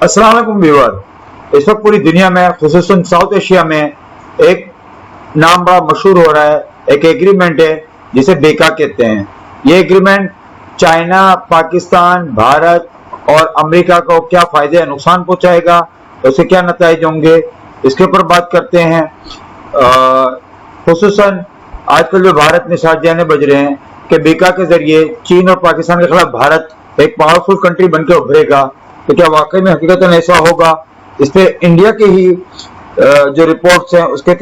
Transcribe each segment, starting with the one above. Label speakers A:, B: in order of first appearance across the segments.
A: अस्सलाम वालेकुम व्यूअर। इस वक्त पूरी दुनिया में खुसूसन साउथ एशिया में एक नाम बड़ा मशहूर हो रहा है, एक एग्रीमेंट है जिसे बेका कहते हैं। ये एग्रीमेंट चाइना, पाकिस्तान, भारत और अमेरिका को क्या फायदे या नुकसान पहुंचाएगा, उससे क्या नतीजे होंगे, इसके ऊपर बात करते हैं। खुसूसन आजकल जो भारत में साजियाने बज रहे हैं कि बेका के जरिए चीन और पाकिस्तान के खिलाफ भारत एक पावरफुल कंट्री बनकर उभरेगा, तो क्या वाकई में हकीकतन ऐसा होगा? इस पे इंडिया के ही जो रिपोर्ट्स हैं उसके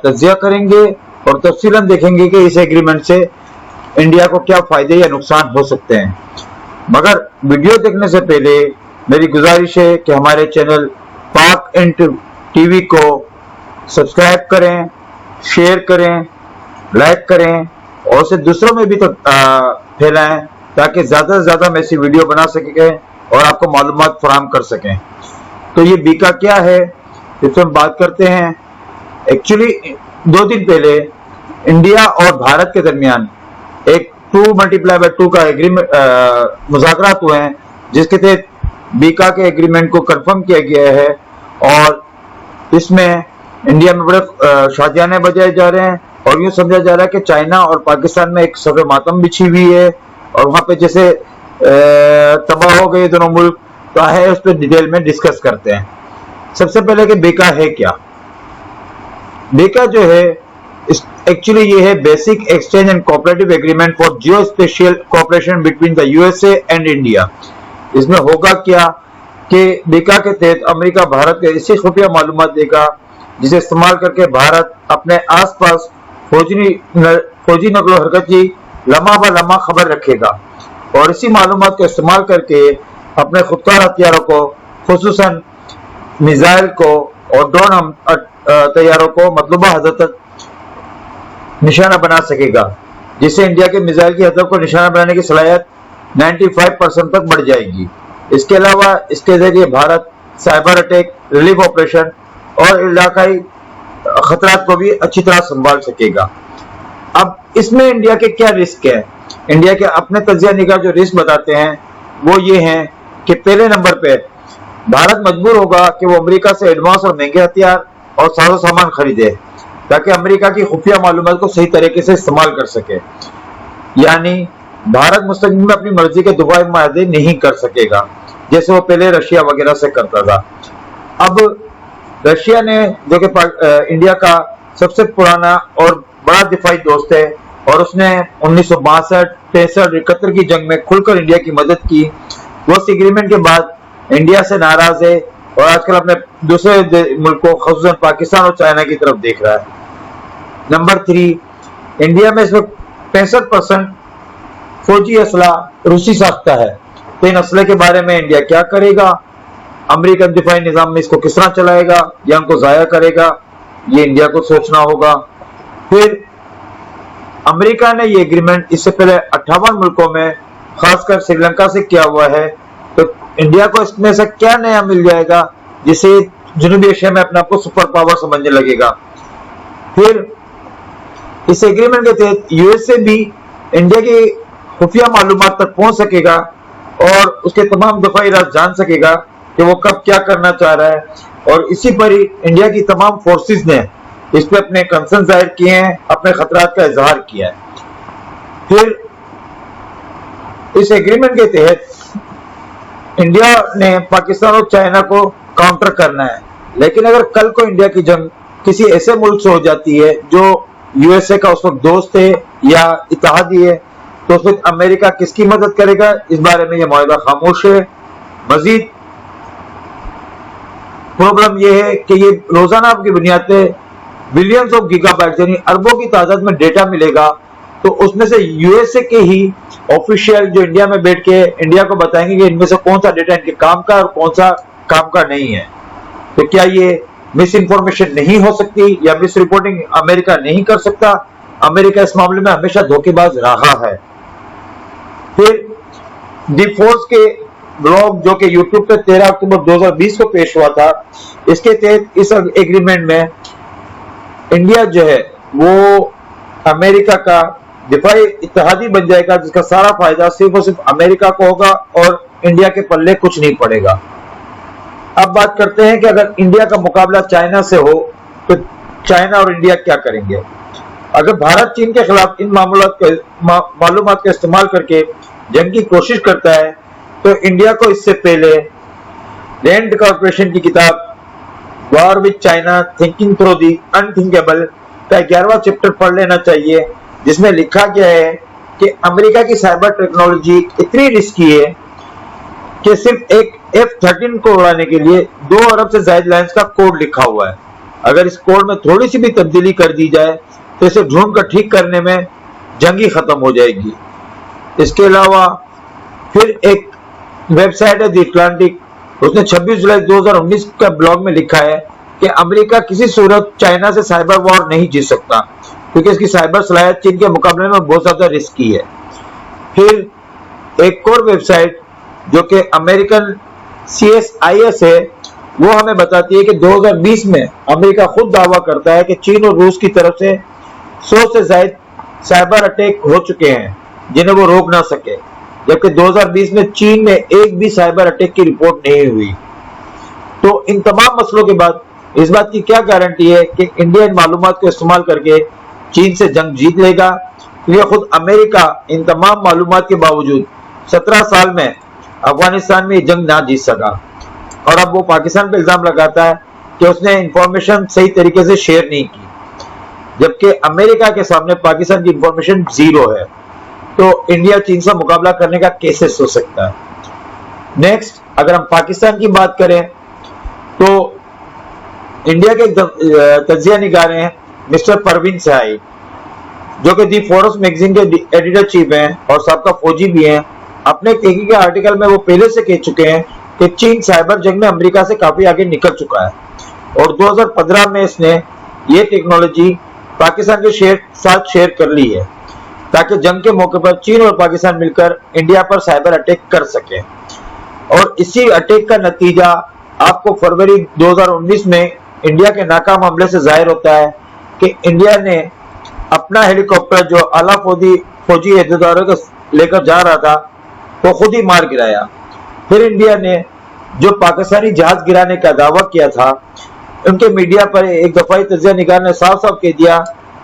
A: तज्जिया करेंगे और तफसीलन देखेंगे कि इस एग्रीमेंट से इंडिया को क्या फायदे या नुकसान हो सकते हैं। मगर वीडियो देखने से पहले मेरी गुजारिश है कि हमारे चैनल पाक इंट टीवी को सब्सक्राइब करें, शेयर करें, लाइक करें और उसे दूसरों में भी फैलाएं ताकि ज़्यादा से ज़्यादा मैं ऐसी वीडियो बना सकें और आपको मालूमात फराहम कर सकें। तो ये बीका क्या है, इस पर हम बात करते हैं। एक्चुअली 2 दिन पहले इंडिया और भारत के दरमियान एक 2x2 का एग्रीमेंट मुज़ाकरात हुए हैं, जिसके तहत बीका के एग्रीमेंट को कंफर्म किया गया है और इसमें इंडिया में बड़े शादियाने बजाए जा रहे हैं और यूँ समझा जा रहा है कि चाइना और पाकिस्तान में एक सब्र मातम बिछी हुई है और वहाँ पे जैसे तबाह हो गए दोनों मुल्क। तो है उस पर डिटेल में डिस्कस करते हैं। सबसे पहले कि बेका है क्या। बेका जो है एक्चुअली ये है basic exchange and cooperative agreement for geospatial cooperation between the USA and India. इसमें होगा क्या कि बेका के तहत अमेरिका भारत के ऐसी खुफिया मालूमात देगा जिसे इस्तेमाल करके भारत अपने आसपास फौजी नकलो हरकत की लम्हा ब लम्हा खबर रखेगा और इसी मालूमात को इस्तेमाल करके अपने खुदकार हथियारों को, खुसूसन मिसाइल को और ड्रोन तैयारों को मतलूबा हद तक निशाना बना सकेगा, जिससे इंडिया के मिसाइल की हदफ को निशाना बनाने की सलाहियत 95% तक बढ़ जाएगी। इसके अलावा इसके जरिए Bharat cyber attack, relief operation और इलाकाई खतरात को भी अच्छी तरह संभाल सकेगा। अब इसमें इंडिया के क्या रिस्क है? इंडिया के अपने तज्जिया निगाह जो रिस्क बताते हैं वो ये हैं कि पहले नंबर पे भारत मजबूर होगा कि वो अमेरिका से एडवांस और महंगे हथियार और साजो सामान खरीदे ताकि अमेरिका की खुफिया मालूमात को सही तरीके से इस्तेमाल कर सके। यानी भारत मुस्तकिल में अपनी मर्जी के दबाई माहे नहीं कर सकेगा जैसे वो पहले रशिया वगैरह से करता था। अब रशिया ने, जो कि इंडिया का सबसे पुराना और बड़ा दिफाई दोस्त है और उसने 1962, 63, 71 की जंग में खुलकर इंडिया की मदद की, वो इस एग्रीमेंट के बाद इंडिया से नाराज है और आजकल अपने दूसरे मुल्कों खासतौर पाकिस्तान और चाइना की तरफ देख रहा है। नंबर 3, इंडिया में इस वक्त 65% फौजी असला रूसी साख्ता है। तो इन असले के बारे में इंडिया क्या करेगा? अमेरिकन दिफाई निजाम में इसको किस तरह चलाएगा या उनको जाया करेगा? ये इंडिया को सोचना होगा। फिर अमेरिका ने ये एग्रीमेंट इससे पहले 58 मुल्कों में खासकर श्रीलंका से किया हुआ है, तो इंडिया को इसमें से क्या नया मिल जाएगा जिसे जनूबी एशिया में अपने आप को सुपर पावर समझने लगेगा। फिर इस एग्रीमेंट के तहत यूएसए भी इंडिया की खुफिया मालूमात तक पहुंच सकेगा और उसके तमाम दफाई राज जान सकेगा कि वो कब क्या करना चाह रहा है और इसी पर ही इंडिया की तमाम फोर्सेस ने इस पे अपने कंसर्न जाहिर किए हैं, अपने खतरात का इजहार किया है। फिर इस एग्रीमेंट के तहत इंडिया ने पाकिस्तान और चाइना को काउंटर करना है, लेकिन अगर कल को इंडिया की जंग किसी ऐसे मुल्क से हो जाती है जो यूएसए का उस वक्त दोस्त है या इत्तेहादी है, तो फिर अमेरिका किसकी मदद करेगा? इस बारे में यह माहिदा खामोश है। मजीद प्रॉब्लम यह है कि ये रोजाना की बुनियाद पे बिलियंस ऑफ गीगाबाइट यानी अरबों की तादाद में डेटा मिलेगा, तो उसमें से यूएसए के ही ऑफिशियल जो इंडिया में बैठ के इंडिया को बताएंगे कि इनमें से कौन सा डेटा इनके काम का और कौन सा काम का नहीं है। तो क्या ये मिस इंफॉर्मेशन नहीं हो सकती या मिस रिपोर्टिंग अमेरिका नहीं कर सकता? अमेरिका इस मामले में हमेशा धोखेबाज रहा है। फिर दी फोर्स के ब्लॉग जो कि यूट्यूब पे 13 अक्टूबर 2020 को पेश हुआ था, इसके तहत इस एग्रीमेंट में इंडिया जो है वो अमेरिका का दिफाई इत्तेहादी बन जाएगा, जिसका सारा फायदा सिर्फ और सिर्फ अमेरिका को होगा और इंडिया के पल्ले कुछ नहीं पड़ेगा। اب بات کرتے ہیں کہ اگر انڈیا کا مقابلہ چائنا سے ہو تو چائنا اور انڈیا کیا کریں گے. اگر بھارت چین کے خلاف ان معلومات کا استعمال کر کے جنگ کی کوشش کرتا ہے تو انڈیا کو اس سے پہلے رینڈ کارپوریشن کی کتاب war with China thinking through the unthinkable کا 11واں چیپٹر پڑھ لینا چاہیے، جس میں لکھا گیا ہے کہ امریکہ کی سائبر ٹیکنالوجی اتنی رسکی ہے کہ صرف ایک F-13 کو اڑانے کے لیے 2 ارب سے زائد لائنز کا کوڈ لکھا ہوا ہے. اگر اس کوڈ میں تھوڑی سی بھی تبدیلی کر دی جائے تو اسے ڈھونڈ کر ٹھیک کرنے میں جنگی ختم ہو جائے گی. اس کے علاوہ پھر ایک ویب سائٹ ہے دی اٹلانٹک، اس نے 26 جولائی 2019 کا بلاگ میں لکھا ہے کہ امریکہ کسی صورت چائنا سے سائبر وار نہیں جیت سکتا کیونکہ اس کی سائبر صلاحیت چین کے مقابلے میں بہت زیادہ رسکی ہے. پھر ایک اور ویب سائٹ جو کہ امریکن CSIS ہے، وہ ہمیں بتاتی ہے کہ 2020 میں امریکہ خود دعویٰ کرتا ہے کہ چین اور روس کی طرف سے 100 سے زائد سائبر اٹیک ہو چکے ہیں جنہیں وہ روک نہ سکے، جبکہ 2020 میں چین میں ایک بھی سائبر اٹیک کی رپورٹ نہیں ہوئی. تو ان تمام مسئلوں کے بعد اس بات کی کیا گارنٹی ہے کہ انڈیا ان معلومات کو استعمال کر کے چین سے جنگ جیت لے گا؟ کیونکہ خود امریکہ ان تمام معلومات کے باوجود 17 سال میں افغانستان میں یہ جنگ نہ جیت سکا، اور اب وہ پاکستان پہ الزام لگاتا ہے کہ اس نے انفارمیشن صحیح طریقے سے شیئر نہیں کی، جبکہ امریکہ کے سامنے پاکستان کی انفارمیشن 0 ہے. تو انڈیا چین سے مقابلہ کرنے کا کیسے سوچ سکتا ہے؟ نیکسٹ، اگر ہم پاکستان کی بات کریں تو انڈیا کے تجزیہ نگار ہیں مسٹر پروین سہائی، جو کہ دی فورس میگزین کے ایڈیٹر چیف ہیں اور سابقہ فوجی بھی ہیں. اپنے تحقیقی آرٹیکل میں وہ پہلے سے کہہ چکے ہیں کہ چین سائبر جنگ میں امریکہ سے کافی آگے نکل چکا ہے اور 2015 میں اس نے یہ ٹیکنالوجی پاکستان کے ساتھ شیئر کر لی ہے تاکہ جنگ کے موقع پر چین اور پاکستان مل کر انڈیا پر سائبر اٹیک کر سکیں. اور اسی اٹیک کا نتیجہ آپ کو فروری 2019 میں انڈیا کے ناکام حملے سے ظاہر ہوتا ہے کہ انڈیا نے اپنا ہیلی کاپٹر جو اعلیٰ فوجی عہدیداروں کو لے کر جا رہا تھا وہ خود ہی مار گرایا. پھر انڈیا نے جو پاکستانی جہاز گرانے کا دعویٰ کیا تھا، ان کے میڈیا پر ایک دفعی تجزیہ نگار نے صاف صاف کہہ دیا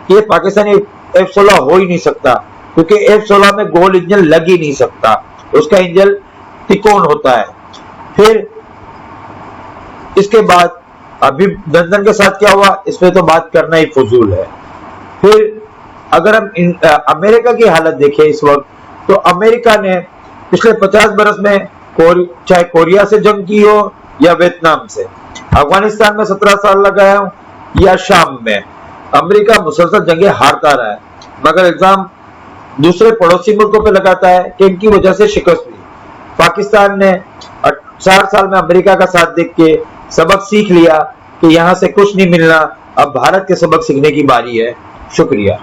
A: کہ یہ پاکستانی F-16 ہو ہی نہیں سکتا کیونکہ F-16 میں گول انجن لگ ہی نہیں سکتا، اس کا انجن تکون ہوتا ہے. پھر اس کے بعد ابھی لندن کے ساتھ کیا ہوا اس پہ تو بات کرنا ہی فضول ہے. پھر اگر ہم امریکہ کی حالت دیکھیں اس وقت، تو امریکہ نے پچھلے 50 برس میں چاہے کوریا سے جنگ کی ہو یا ویتنام سے، افغانستان میں 17 سال لگایا ہوں یا شام میں، امریکہ مسلسل جنگیں ہارتا رہا ہے، مگر الزام دوسرے پڑوسی ملکوں پہ لگاتا ہے کہ ان کی وجہ سے شکست ہوئی. پاکستان نے 4 سال میں امریکہ کا ساتھ دیکھ کے سبق سیکھ لیا کہ یہاں سے کچھ نہیں ملنا، اب بھارت کے سبق سیکھنے کی باری ہے. شکریہ.